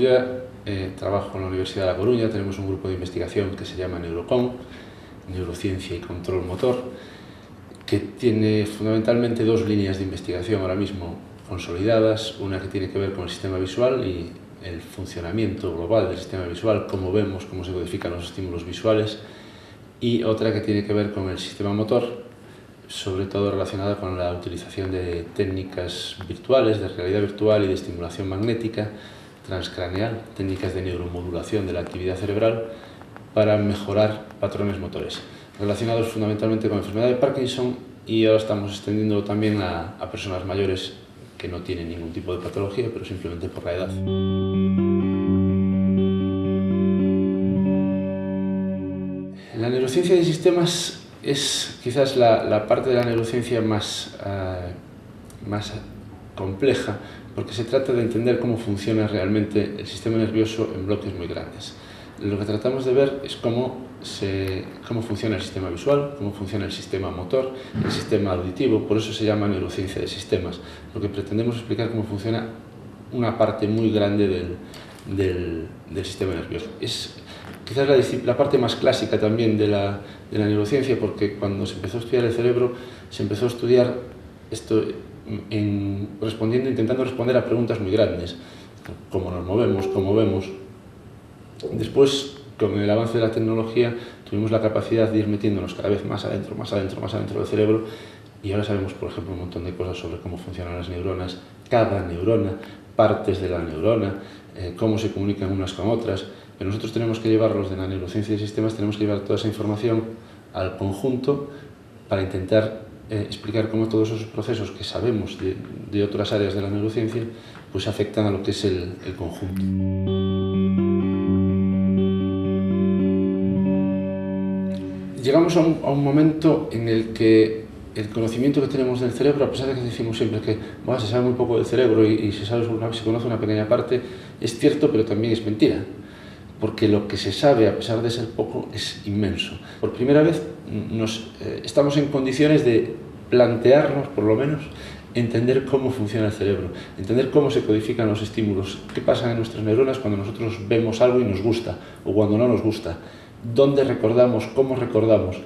Corulla, trabajo en la Universidad de La Coruña, tenemos un grupo de investigación que se llama Neurocon, Neurociencia y Control Motor, que tiene fundamentalmente dos líneas de investigación ahora mismo consolidadas, una que tiene que ver con el sistema visual y el funcionamiento global del sistema visual, cómo vemos, cómo se codifican los estímulos visuales, y otra que tiene que ver con el sistema motor, sobre todo relacionada con la utilización de técnicas virtuales, de realidad virtual y de estimulación magnética transcraneal, técnicas de neuromodulación de la actividad cerebral para mejorar patrones motores, relacionados fundamentalmente con la enfermedad de Parkinson, y ahora estamos extendiéndolo también a personas mayores que no tienen ningún tipo de patología, pero simplemente por la edad. La neurociencia de sistemas es quizás la parte de la neurociencia más compleja, porque se trata de entender cómo funciona realmente el sistema nervioso en bloques muy grandes. Lo que tratamos de ver es cómo funciona el sistema visual, cómo funciona el sistema motor, el sistema auditivo. Por eso se llama neurociencia de sistemas, porque pretendemos explicar cómo funciona una parte muy grande del sistema nervioso. Es quizás la parte más clásica también de la neurociencia, porque cuando se empezó a estudiar el cerebro, se empezó a estudiar esto intentando responder a preguntas muy grandes: cómo nos movemos, cómo vemos. Después, con el avance de la tecnología, tuvimos la capacidad de ir metiéndonos cada vez más adentro, más adentro, más adentro del cerebro, y ahora sabemos, por ejemplo, un montón de cosas sobre cómo funcionan las neuronas, cada neurona, partes de la neurona, cómo se comunican unas con otras. Pero nosotros tenemos que llevarlos de la neurociencia de sistemas, tenemos que llevar toda esa información al conjunto para intentar explicar cómo todos esos procesos que sabemos de otras áreas de la neurociencia pues afectan a lo que es el conjunto. Llegamos a un momento en el que el conocimiento que tenemos del cerebro, a pesar de que decimos siempre que se sabe muy poco del cerebro y se conoce una pequeña parte, es cierto, pero también es mentira, porque lo que se sabe, a pesar de ser poco, es inmenso. Por primera vez estamos en condiciones de plantearnos, por lo menos, entender cómo funciona el cerebro, entender cómo se codifican los estímulos, qué pasa en nuestras neuronas cuando nosotros vemos algo y nos gusta, o cuando no nos gusta, dónde recordamos, cómo recordamos.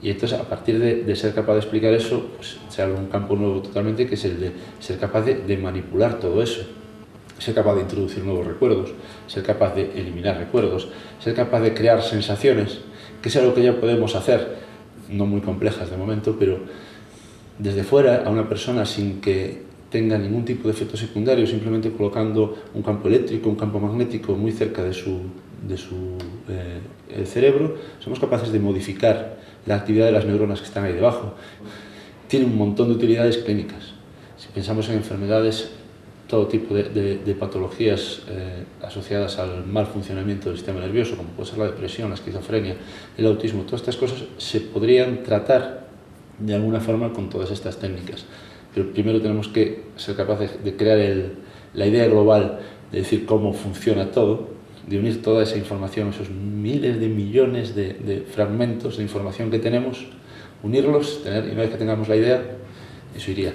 Y entonces, a partir de ser capaz de explicar eso, pues, se abre un campo nuevo totalmente, que es el de ser capaz de manipular todo eso. Ser capaz de introducir nuevos recuerdos, ser capaz de eliminar recuerdos, ser capaz de crear sensaciones, que es algo que ya podemos hacer, no muy complejas de momento, pero desde fuera a una persona sin que tenga ningún tipo de efecto secundario, simplemente colocando un campo eléctrico, un campo magnético muy cerca de su cerebro, somos capaces de modificar la actividad de las neuronas que están ahí debajo. Tiene un montón de utilidades clínicas. Si pensamos en enfermedades, todo tipo de patologías asociadas al mal funcionamiento del sistema nervioso, como puede ser la depresión, la esquizofrenia, el autismo, todas estas cosas se podrían tratar de alguna forma con todas estas técnicas. Pero primero tenemos que ser capaces de crear la idea global, de decir cómo funciona todo, de unir toda esa información, esos miles de millones de fragmentos de información que tenemos, unirlos, y una vez que tengamos la idea, eso iría.